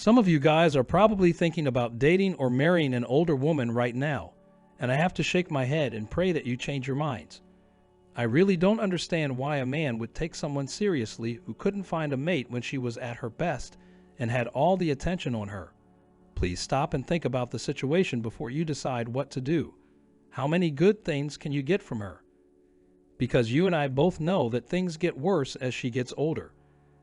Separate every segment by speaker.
Speaker 1: Some of you guys are probably thinking about dating or marrying an older woman right now, and I have to shake my head and pray that you change your minds. I really don't understand why a man would take someone seriously who couldn't find a mate when she was at her best and had all the attention on her. Please stop and think about the situation before you decide what to do. How many good things can you get from her? Because you and I both know that things get worse as she gets older.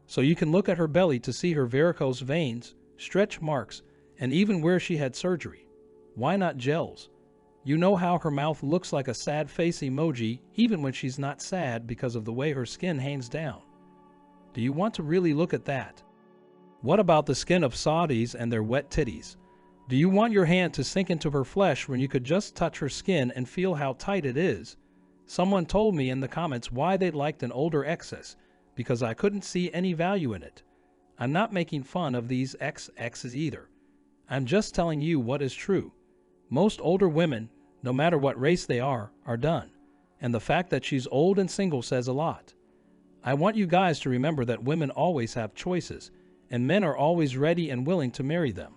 Speaker 1: So you can look at her belly to see her varicose veins, stretch marks, and even where she had surgery. Why not gels? You know how her mouth looks like a sad face emoji even when she's not sad because of the way her skin hangs down. Do you want to really look at that? What about the skin of Saudis and their wet titties? Do you want your hand to sink into her flesh when you could just touch her skin and feel how tight it is? Someone told me in the comments why they liked an older exes, because I couldn't see any value in it. I'm not making fun of these exes either. I'm just telling you what is true. Most older women, no matter what race they are done. And the fact that she's old and single says a lot. I want you guys to remember that women always have choices, and men are always ready and willing to marry them.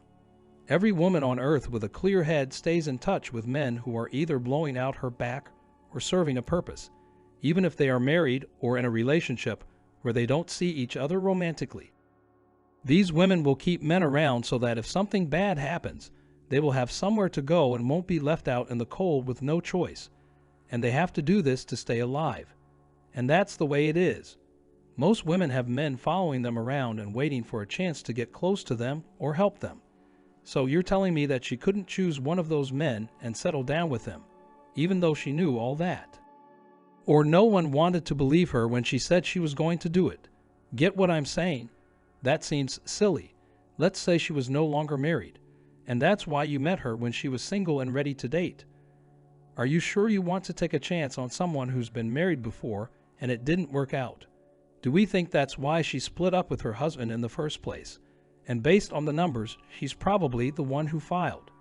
Speaker 1: Every woman on earth with a clear head stays in touch with men who are either blowing out her back or serving a purpose, even if they are married or in a relationship where they don't see each other romantically. These women will keep men around so that if something bad happens, they will have somewhere to go and won't be left out in the cold with no choice. And they have to do this to stay alive. And that's the way it is. Most women have men following them around and waiting for a chance to get close to them or help them. So you're telling me that she couldn't choose one of those men and settle down with him, even though she knew all that? Or no one wanted to believe her when she said she was going to do it? Get what I'm saying? That seems silly. Let's say she was no longer married, and that's why you met her when she was single and ready to date. Are you sure you want to take a chance on someone who's been married before and it didn't work out? Do we think that's why she split up with her husband in the first place? And based on the numbers, she's probably the one who filed.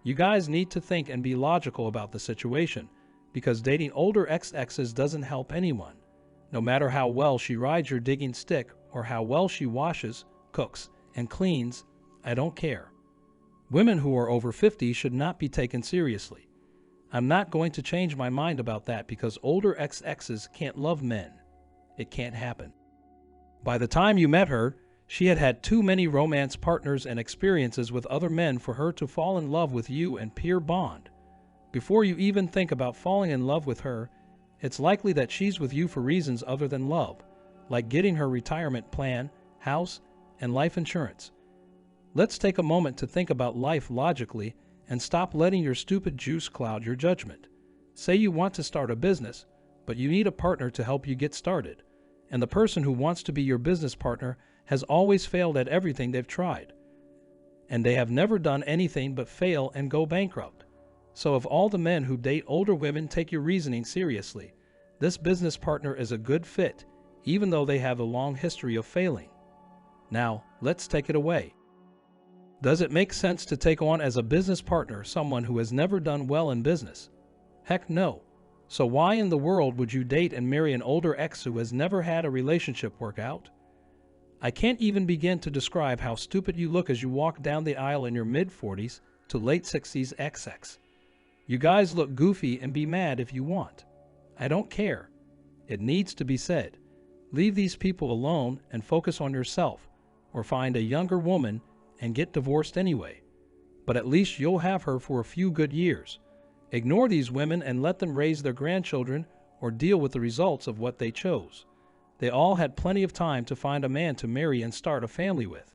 Speaker 1: You guys need to think and be logical about the situation, because dating older exes doesn't help anyone. No matter how well she rides your digging stick or how well she washes, cooks, and cleans, I don't care. Women who are over 50 should not be taken seriously. I'm not going to change my mind about that because older exes can't love men. It can't happen. By the time you met her, she had had too many romance partners and experiences with other men for her to fall in love with you and pure bond. Before you even think about falling in love with her, it's likely that she's with you for reasons other than love, like getting her retirement plan, house, and life insurance. Let's take a moment to think about life logically and stop letting your stupid juice cloud your judgment. Say you want to start a business, but you need a partner to help you get started, and the person who wants to be your business partner has always failed at everything they've tried, and they have never done anything but fail and go bankrupt. So if all the men who date older women take your reasoning seriously, this business partner is a good fit, even though they have a long history of failing. Now, let's take it away. Does it make sense to take on as a business partner someone who has never done well in business? Heck no. So why in the world would you date and marry an older ex who has never had a relationship work out? I can't even begin to describe how stupid you look as you walk down the aisle in your mid-40s to late 60s XX. You guys look goofy and be mad if you want. I don't care. It needs to be said. Leave these people alone and focus on yourself, or find a younger woman and get divorced anyway. But at least you'll have her for a few good years. Ignore these women and let them raise their grandchildren or deal with the results of what they chose. They all had plenty of time to find a man to marry and start a family with.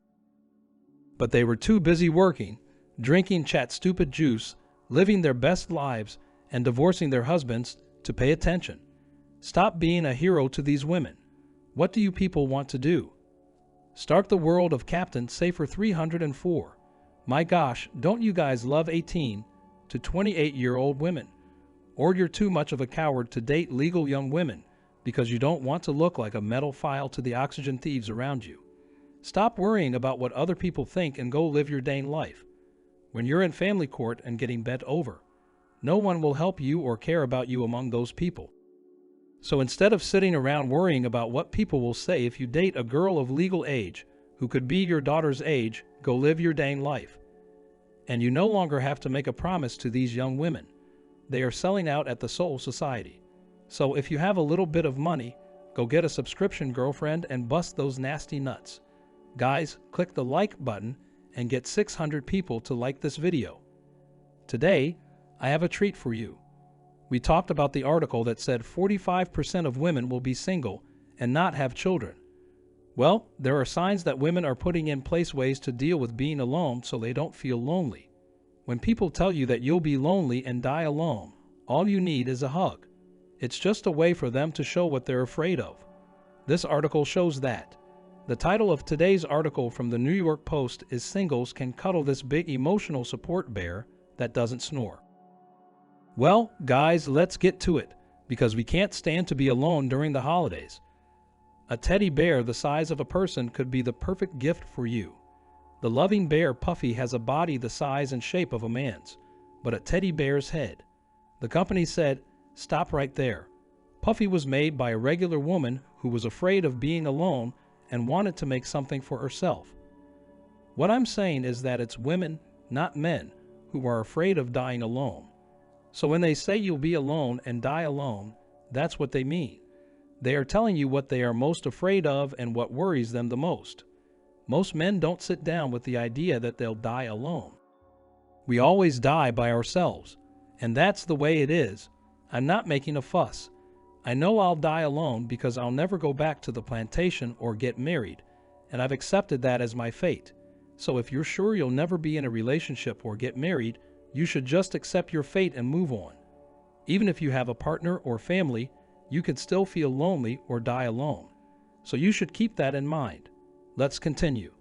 Speaker 1: But they were too busy working, drinking chat stupid juice, living their best lives, and divorcing their husbands to pay attention. Stop being a hero to these women. What do you people want to do? Start the world of Captain Safer 304. My gosh, don't you guys love 18 to 28-year-old women? Or you're too much of a coward to date legal young women because you don't want to look like a metal file to the oxygen thieves around you. Stop worrying about what other people think and go live your dang life. When you're in family court and getting bent over, no one will help you or care about you among those people. So instead of sitting around worrying about what people will say if you date a girl of legal age who could be your daughter's age, go live your dang life. And you no longer have to make a promise to these young women. They are selling out at the Soul Society. So if you have a little bit of money, go get a subscription, girlfriend, and bust those nasty nuts. Guys, click the like button and get 600 people to like this video. Today, I have a treat for you. We talked about the article that said 45% of women will be single and not have children. Well, there are signs that women are putting in place ways to deal with being alone so they don't feel lonely. When people tell you that you'll be lonely and die alone, all you need is a hug. It's just a way for them to show what they're afraid of. This article shows that. The title of today's article from the New York Post is "Singles Can Cuddle This Big Emotional Support Bear That Doesn't Snore." Well, guys, let's get to it, because we can't stand to be alone during the holidays. A teddy bear the size of a person could be the perfect gift for you. The loving bear Puffy has a body the size and shape of a man's, but a teddy bear's head. The company said, "Stop right there." Puffy was made by a regular woman who was afraid of being alone and wanted to make something for herself. What I'm saying is that it's women, not men, who are afraid of dying alone. So when they say you'll be alone and die alone, that's what they mean. They are telling you what they are most afraid of and what worries them the most. Most men don't sit down with the idea that they'll die alone. We always die by ourselves, and that's the way it is. I'm not making a fuss. I know I'll die alone because I'll never go back to the plantation or get married, and I've accepted that as my fate. So if you're sure you'll never be in a relationship or get married, you should just accept your fate and move on. Even if you have a partner or family, you could still feel lonely or die alone. So you should keep that in mind. Let's continue.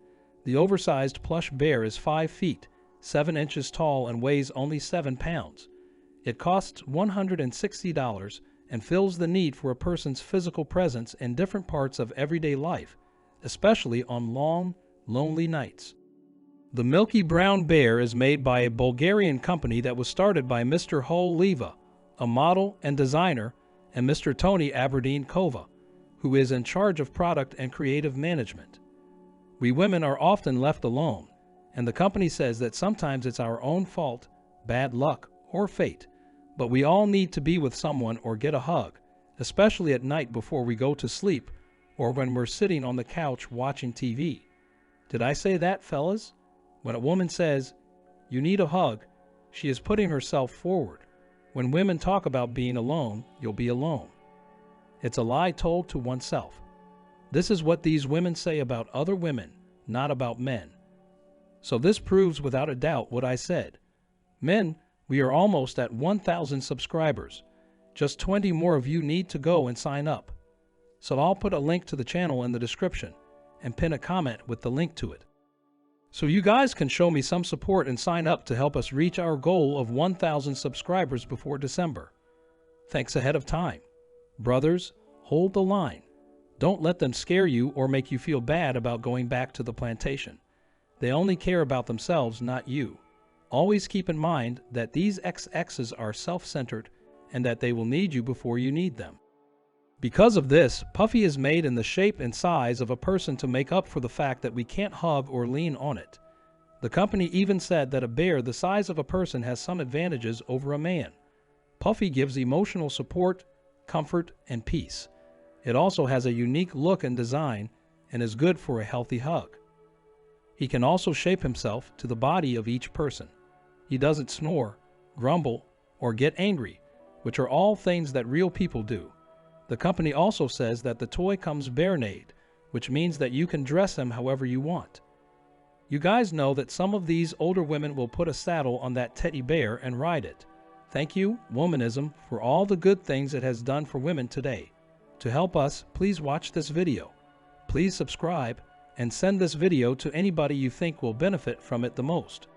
Speaker 1: The oversized plush bear is 5 feet, 7 inches tall, and weighs only 7 pounds. It costs $160 and fills the need for a person's physical presence in different parts of everyday life, especially on long, lonely nights. The milky brown bear is made by a Bulgarian company that was started by Mr. Hull Leva, a model and designer, and Mr. Tony Aberdeen Kova, who is in charge of product and creative management. We women are often left alone, and the company says that sometimes it's our own fault, bad luck, or fate, but we all need to be with someone or get a hug, especially at night before we go to sleep or when we're sitting on the couch watching TV. Did I say that, fellas? When a woman says, "You need a hug," she is putting herself forward. When women talk about being alone, you'll be alone. It's a lie told to oneself. This is what these women say about other women, not about men. So this proves without a doubt what I said. Men, we are almost at 1,000 subscribers. Just 20 more of you need to go and sign up. So I'll put a link to the channel in the description and pin a comment with the link to it. So you guys can show me some support and sign up to help us reach our goal of 1,000 subscribers before December. Thanks ahead of time. Brothers, hold the line. Don't let them scare you or make you feel bad about going back to the plantation. They only care about themselves, not you. Always keep in mind that these XXs are self-centered and that they will need you before you need them. Because of this, Puffy is made in the shape and size of a person to make up for the fact that we can't hug or lean on it. The company even said that a bear the size of a person has some advantages over a man. Puffy gives emotional support, comfort, and peace. It also has a unique look and design and is good for a healthy hug. He can also shape himself to the body of each person. He doesn't snore, grumble, or get angry, which are all things that real people do. The company also says that the toy comes bear-made, which means that you can dress him however you want. You guys know that some of these older women will put a saddle on that teddy bear and ride it. Thank you, womanism, for all the good things it has done for women today. To help us, please watch this video. Please subscribe and send this video to anybody you think will benefit from it the most.